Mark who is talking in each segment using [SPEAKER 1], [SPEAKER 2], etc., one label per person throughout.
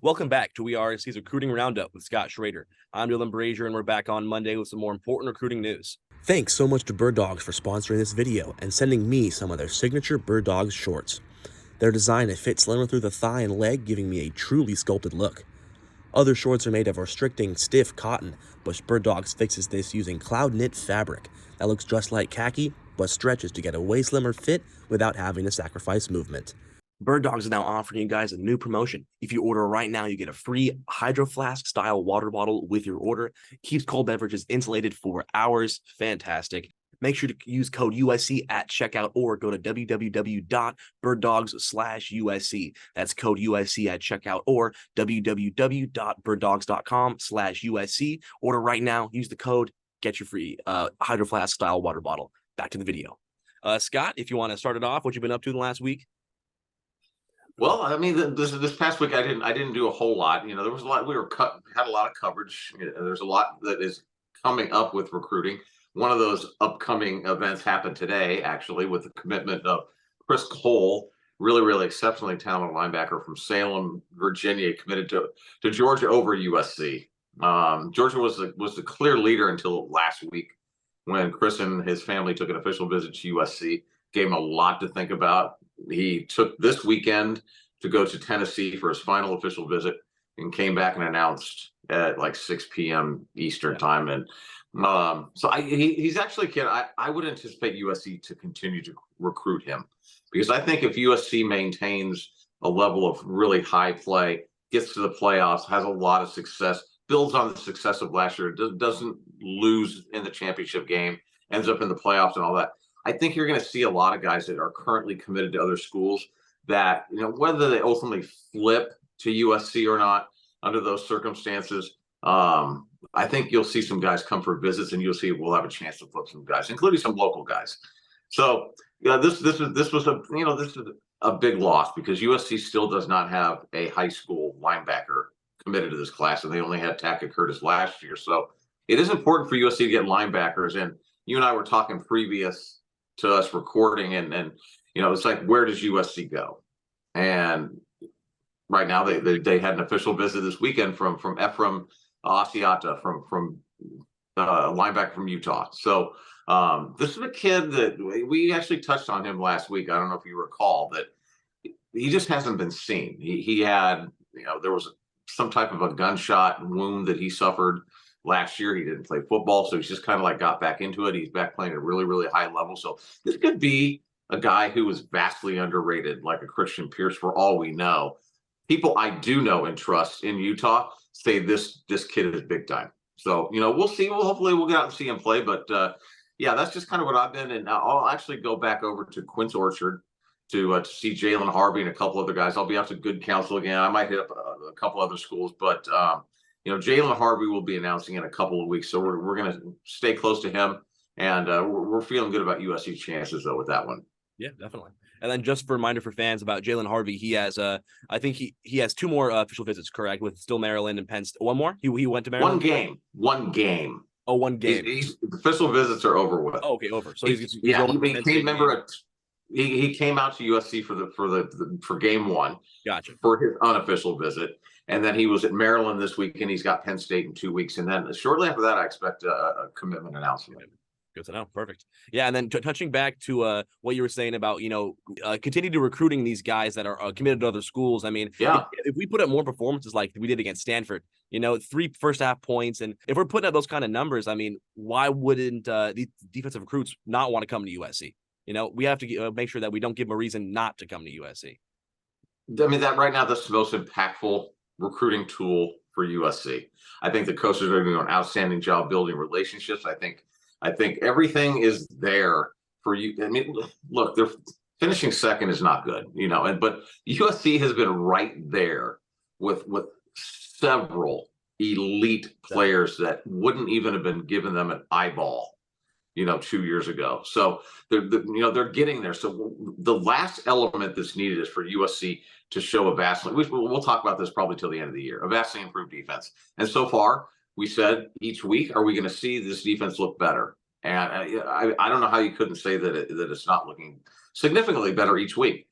[SPEAKER 1] Welcome back to WeAreSC's Recruiting Roundup with Scott Schrader. I'm Julian Brashier, and we're back on Monday with some more important recruiting news. Thanks so much to Bird Dogs for sponsoring this video and sending me some of their signature Bird Dogs shorts. They're designed to fit slimmer through the thigh and leg, giving me a truly sculpted look. Other shorts are made of restricting, stiff cotton, but Bird Dogs fixes this using cloud knit fabric that looks just like khaki, but stretches to get a way slimmer fit without having to sacrifice movement. Bird Dogs is now offering you guys a new promotion. If you order right now, you get a free Hydro Flask style water bottle with your order. Keeps cold beverages insulated for hours. Fantastic. Make sure to use code USC at checkout or go to www.birddogs/USC. That's code USC at checkout or www.birddogs.com/USC. Order right now. Use the code. Get your free Hydro Flask style water bottle. Back to the video. Scott, if you want to start it off, what you've been up to the last week?
[SPEAKER 2] Well, I mean, this past week I didn't do a whole lot. You know, there was a lot. Had a lot of coverage. There's a lot that is coming up with recruiting. One of those upcoming events happened today, actually, with the commitment of Chris Cole, really exceptionally talented linebacker from Salem, Virginia, committed to Georgia over USC. Georgia was the clear leader until last week when Chris and his family took an official visit to USC. Gave him a lot to think about. He took this weekend to go to Tennessee for his final official visit and came back and announced at like 6 p.m. Eastern time. And so he's actually a kid. I would anticipate USC to continue to recruit him because I think if USC maintains a level of really high play, gets to the playoffs, has a lot of success, builds on the success of last year, doesn't lose in the championship game, ends up in the playoffs and all that, I think you're going to see a lot of guys that are currently committed to other schools that, you know, whether they ultimately flip to USC or not under those circumstances, I think you'll see some guys come for visits and you'll see we'll have a chance to flip some guys, including some local guys. So, yeah, this was a big loss because USC still does not have a high school linebacker committed to this class, and they only had Tackett Curtis last year. So it is important for USC to get linebackers. And you and I were talking previous to us recording, and you know, it's like, where does USC go? And right now they had an official visit this weekend from Ephraim Asiata from linebacker from Utah. So this is a kid that we actually touched on him last week. I don't know if you recall that he just hasn't been seen. He had, you know, there was some type of a gunshot wound that he suffered last year. He didn't play football, so he's just kind of like got back into it. He's back playing at a really high level. So this could be a guy who is vastly underrated, like a Christian Pierce, for all we know. People I do know and trust in Utah say this kid is big time. So, you know, we'll see. Hopefully we'll get out and see him play. But yeah, that's just kind of what I've been. And I'll actually go back over to Quince Orchard to see Jalen Harvey and a couple other guys. I'll be out to Good Counsel again. I might hit up a couple other schools, but you know, Jalen Harvey will be announcing in a couple of weeks, so we're going to stay close to him, and we're feeling good about USC's chances though with that one.
[SPEAKER 1] Yeah, definitely. And then just a reminder for fans about Jalen Harvey, he has I think he has 2 more official visits, correct? With still Maryland and Penn State. One more? He went to Maryland.
[SPEAKER 2] One game.
[SPEAKER 1] Oh, one game.
[SPEAKER 2] The official visits are over with.
[SPEAKER 1] Oh, okay, over. So he's
[SPEAKER 2] he came out to USC for game 1.
[SPEAKER 1] Gotcha.
[SPEAKER 2] For his unofficial visit. And then he was at Maryland this week, and he's got Penn State in 2 weeks. And then shortly after that, I expect a commitment announcement.
[SPEAKER 1] Good to know. Perfect. Yeah, and then touching back to what you were saying about, you know, continue to recruiting these guys that are committed to other schools. I mean,
[SPEAKER 2] yeah,
[SPEAKER 1] if we put up more performances like we did against Stanford, you know, 3 first half points, and if we're putting up those kind of numbers, I mean, why wouldn't these defensive recruits not want to come to USC? You know, we have to make sure that we don't give them a reason not to come to USC.
[SPEAKER 2] I mean, that right now, that's the most impactful recruiting tool for USC. I think the coaches are doing an outstanding job building relationships. I think everything is there for you. I mean, look, they're finishing second is not good, you know, but USC has been right there with several elite players that wouldn't even have been given them an eyeball, you know, 2 years ago. So they're getting there. So the last element that's needed is for USC to show a vastly, we'll talk about this probably till the end of the year, a vastly improved defense. And so far, we said each week, are we going to see this defense look better? And I don't know how you couldn't say that it's not looking significantly better each week.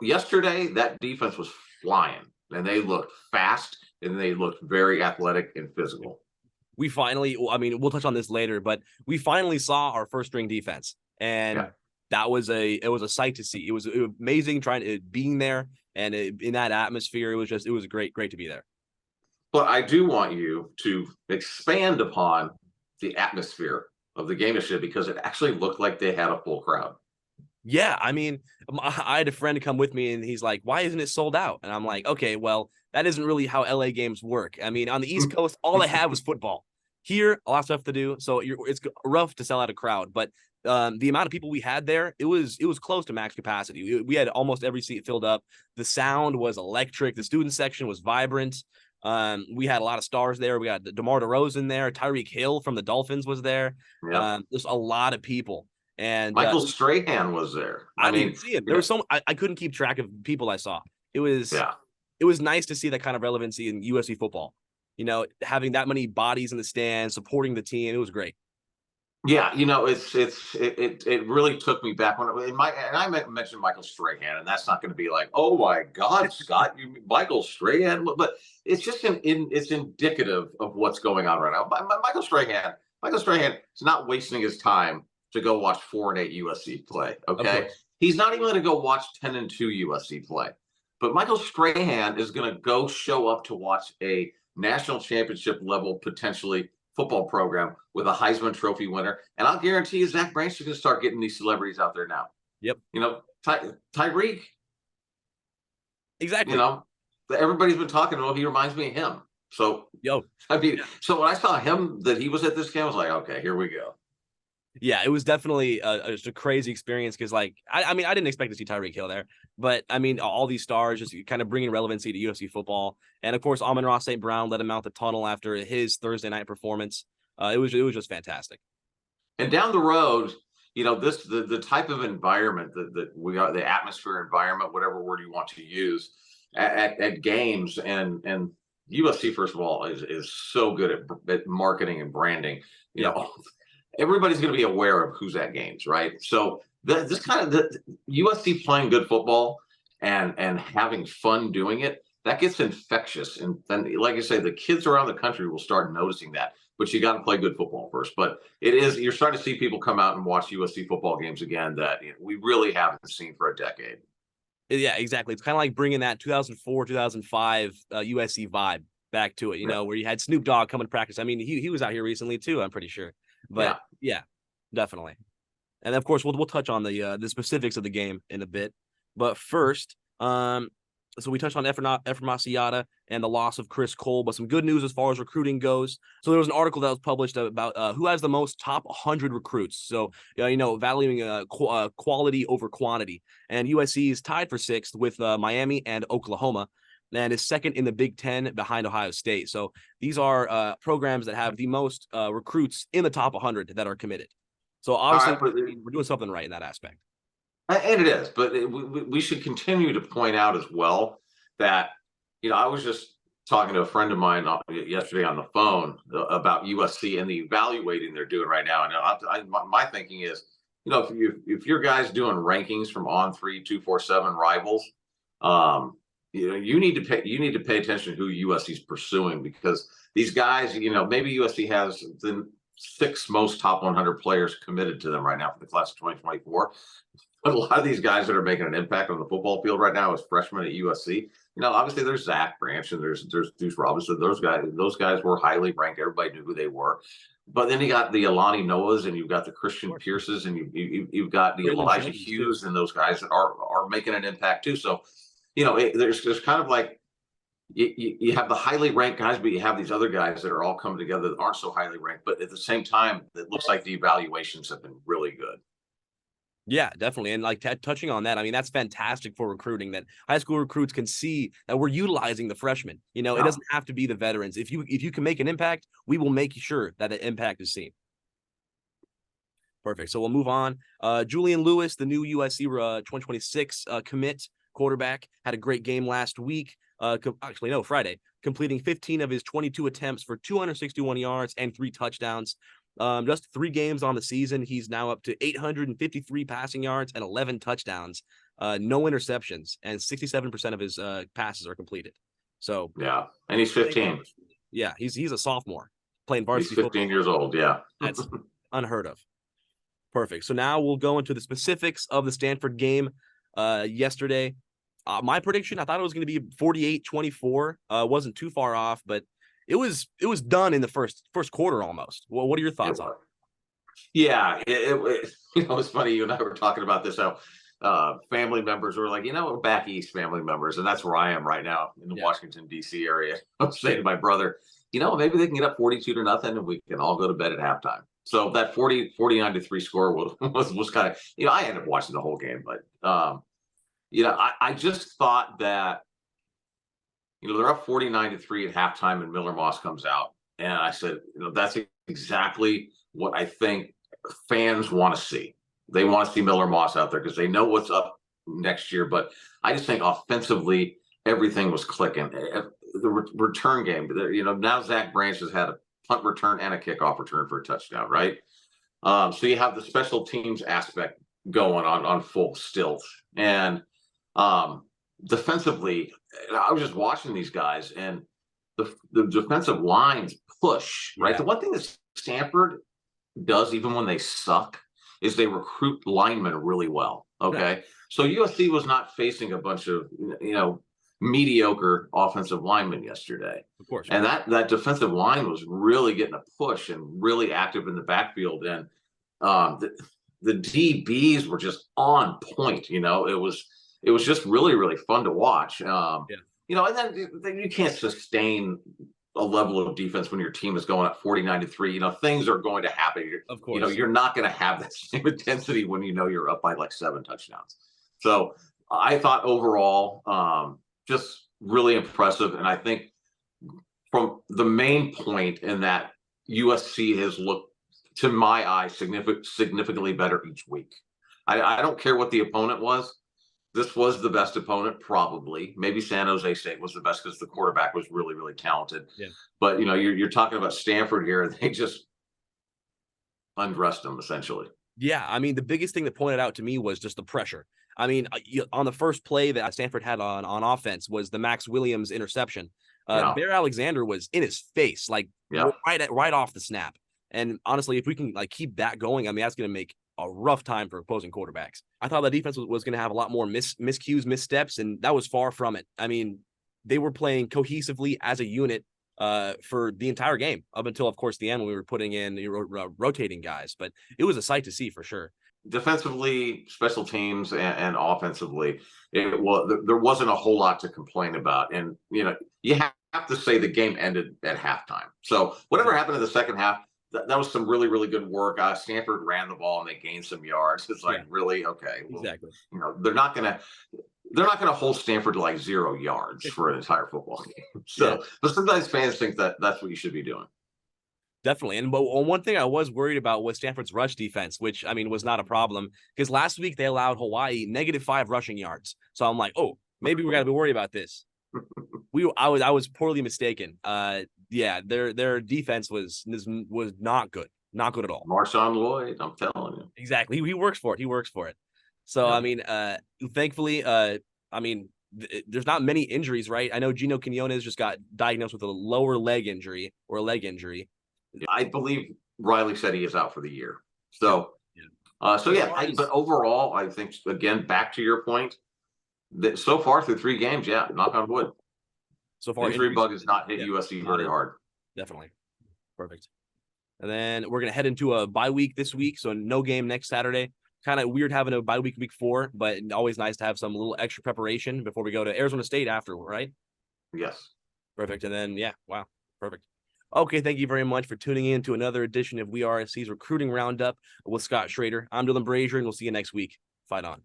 [SPEAKER 2] Yesterday, that defense was flying. and they looked fast and they looked very athletic and physical.
[SPEAKER 1] We finally, I mean, we'll touch on this later, but we finally saw our first string defense, and
[SPEAKER 2] Yeah.
[SPEAKER 1] that was it was a sight to see. It was amazing being there, and in that atmosphere, it was great to be there.
[SPEAKER 2] But I do want you to expand upon the atmosphere of the game yesterday because it actually looked like they had a full crowd.
[SPEAKER 1] Yeah, I mean, I had a friend come with me, and he's like, "Why isn't it sold out?" And I'm like, "Okay, well, that isn't really how LA games work. I mean, on the East Coast, all they have was football. Here, a lot of stuff to do, so it's rough to sell out a crowd. But the amount of people we had there, it was close to max capacity. We had almost every seat filled up. The sound was electric. The student section was vibrant. We had a lot of stars there. We got DeMar DeRozan there. Tyreek Hill from the Dolphins was there.
[SPEAKER 2] Yeah.
[SPEAKER 1] There's a lot of people. And
[SPEAKER 2] Michael Strahan was there.
[SPEAKER 1] I
[SPEAKER 2] I
[SPEAKER 1] didn't
[SPEAKER 2] mean,
[SPEAKER 1] even see him. There was I couldn't keep track of people I saw. It was
[SPEAKER 2] yeah.
[SPEAKER 1] it was nice to see that kind of relevancy in USC football. You know, having that many bodies in the stands, supporting the team, it was great.
[SPEAKER 2] Yeah, it really took me back when I mentioned Michael Strahan, and that's not going to be like, oh my God, Scott, you Michael Strahan, but it's just it's indicative of what's going on right now. Michael Strahan is not wasting his time to go watch 4-8 USC play. Okay, he's not even going to go watch 10-2 USC play, but Michael Strahan is going to go show up to watch a national championship level potentially football program with a Heisman Trophy winner. And I'll guarantee you, Zach Branch is going to start getting these celebrities out there now.
[SPEAKER 1] Yep.
[SPEAKER 2] You know, Tyreek.
[SPEAKER 1] Exactly.
[SPEAKER 2] You know, everybody's been talking about. He reminds me of him. So, I mean, so when I saw him that he was at this game, I was like, okay, here we go.
[SPEAKER 1] Yeah, it was definitely just a crazy experience because, like, I mean, I didn't expect to see Tyreek Hill there, but I mean, all these stars just kind of bringing relevancy to UFC football, and of course, Amon-Ra St. Brown led him out the tunnel after his Thursday night performance. It was just fantastic.
[SPEAKER 2] And down the road, you know, the type of environment that we are, the atmosphere environment, whatever word you want to use, at games and USC first of all is so good at marketing and branding. You know, everybody's going to be aware of who's at games, right? So this kind of the USC playing good football and having fun doing it, that gets infectious. And then, like I say, the kids around the country will start noticing that. But you got to play good football first. But you're starting to see people come out and watch USC football games again that we really haven't seen for a decade.
[SPEAKER 1] Yeah, exactly. It's kind of like bringing that 2004, 2005 USC vibe back to it, you know, where you had Snoop Dogg coming to practice. I mean, he was out here recently too, I'm pretty sure. But yeah, definitely. And of course, we'll touch on the specifics of the game in a bit. But first, so we touched on Ephraim Asiata and the loss of Chris Cole, but some good news as far as recruiting goes. So there was an article that was published about who has the most top 100 recruits. So, you know, valuing quality over quantity. And USC is tied for 6th with Miami and Oklahoma, and is 2nd in the Big Ten behind Ohio State. So these are programs that have the most recruits in the top 100 that are committed. So obviously, we're doing something right in that aspect.
[SPEAKER 2] And it is, but we should continue to point out as well that, you know, I was just talking to a friend of mine yesterday on the phone about USC and the evaluating they're doing right now. And my thinking is, you know, if your guys doing rankings from On3, 247 rivals, you know, you need to pay attention to who USC is pursuing, because these guys, you know, maybe USC has the 6 most top 100 players committed to them right now for the class of 2024. But a lot of these guys that are making an impact on the football field right now as freshmen at USC, you know, obviously there's Zach Branch and there's Deuce Robinson. Those guys were highly ranked. Everybody knew who they were. But then you got the Alani Noahs and you've got the Christian Pierces and you've got the Elijah Hughes and those guys that are making an impact too. So, you know, there's kind of like you have the highly ranked guys, but you have these other guys that are all coming together that aren't so highly ranked. But at the same time, it looks like the evaluations have been really good.
[SPEAKER 1] Yeah, definitely. And like touching on that, I mean, that's fantastic for recruiting, that high school recruits can see that we're utilizing the freshmen. You know, it doesn't have to be the veterans. If you can make an impact, we will make sure that the impact is seen. Perfect. So we'll move on. Julian Lewis, the new USC 2026 commit quarterback, had a great game last week. Friday, completing 15 of his 22 attempts for 261 yards and 3 touchdowns. Just 3 games on the season, he's now up to 853 passing yards and 11 touchdowns, no interceptions, and 67% of his passes are completed. So
[SPEAKER 2] yeah, and he's 15.
[SPEAKER 1] Yeah, he's a sophomore playing
[SPEAKER 2] He's
[SPEAKER 1] varsity
[SPEAKER 2] 15
[SPEAKER 1] football.
[SPEAKER 2] years old. Yeah,
[SPEAKER 1] That's unheard of. Perfect. So now we'll go into the specifics of the Stanford game yesterday. My prediction, I thought it was going to be 48-24. Wasn't too far off, but it was done in the first quarter almost. Well, what are your thoughts on it?
[SPEAKER 2] Yeah, it's funny. You and I were talking about this. How family members were like, we're back east, family members, and that's where I am right now in the Washington D.C. area. I was saying to my brother, maybe they can get up 42-0, and we can all go to bed at halftime. So that 49-3 score was kind of, I ended up watching the whole game, but I just thought that, they're up 49-3 at halftime, and Miller Moss comes out, and I said, that's exactly what I think fans want to see. They want to see Miller Moss out there because they know what's up next year. But I just think offensively, everything was clicking. The return game, now Zach Branch has had a punt return and a kickoff return for a touchdown, right? So you have the special teams aspect going on full stilt. And defensively, I was just watching these guys, and the defensive lines push, right? The one thing that Stanford does, even when they suck, is they recruit linemen really well. Okay. So USC was not facing a bunch of, mediocre offensive linemen yesterday.
[SPEAKER 1] Of course.
[SPEAKER 2] And that defensive line was really getting a push and really active in the backfield. And the DBs were just on point. It was just really, really fun to watch. And then you can't sustain a level of defense when your team is going up 49-3. Things are going to happen.
[SPEAKER 1] Of course.
[SPEAKER 2] You're not going to have that same intensity when you're up by like 7 touchdowns. So I thought overall, just really impressive. And I think from the main point in that USC has looked, to my eye, significantly better each week. I don't care what the opponent was. This was the best opponent, probably. Maybe San Jose State was the best because the quarterback was really, really talented. Yeah. But you're talking about Stanford here, and they just undressed them essentially.
[SPEAKER 1] Yeah, I mean, the biggest thing that pointed out to me was just the pressure. I mean, on the first play that Stanford had on offense was the Max Williams interception. Bear Alexander was in his face, right off the snap. And honestly, if we can keep that going, I mean, that's going to make a rough time for opposing quarterbacks. I thought the defense was going to have a lot more miscues, missteps, and that was far from it. I mean, they were playing cohesively as a unit for the entire game up until, of course, the end when we were putting in rotating guys. But it was a sight to see for sure.
[SPEAKER 2] Defensively, special teams, and offensively, there wasn't a whole lot to complain about. And you have to say the game ended at halftime. So whatever happened in the second half, that was some really, really good work. Stanford ran the ball and they gained some yards. It's really okay. Well,
[SPEAKER 1] exactly.
[SPEAKER 2] They're not gonna hold Stanford to 0 yards for an entire football game. So, but sometimes fans think that that's what you should be doing.
[SPEAKER 1] Definitely. And one thing I was worried about was Stanford's rush defense, which I mean was not a problem because last week they allowed Hawaii -5 rushing yards. So I'm like, oh, maybe we got to be worried about this. I was poorly mistaken. Their defense was not good. Not good at all.
[SPEAKER 2] Marshawn Lloyd, I'm telling you.
[SPEAKER 1] Exactly. He works for it. So, I mean, thankfully, there's not many injuries, right? I know Gino Quinones just got diagnosed with a lower leg injury or a leg injury.
[SPEAKER 2] I believe Riley said he is out for the year. So, but overall, I think, again, back to your point, that so far through 3 games, knock on wood. So far, injury bug has not hit USC very hard.
[SPEAKER 1] Definitely. Perfect. And then we're going to head into a bye week this week. So no game next Saturday. Kind of weird having a bye week 4, but always nice to have some little extra preparation before we go to Arizona State after, right?
[SPEAKER 2] Yes.
[SPEAKER 1] Perfect. And then, wow. Perfect. Okay, thank you very much for tuning in to another edition of WeAreSC's Recruiting Roundup with Scott Schrader. I'm Dylan Brashier, and we'll see you next week. Fight on.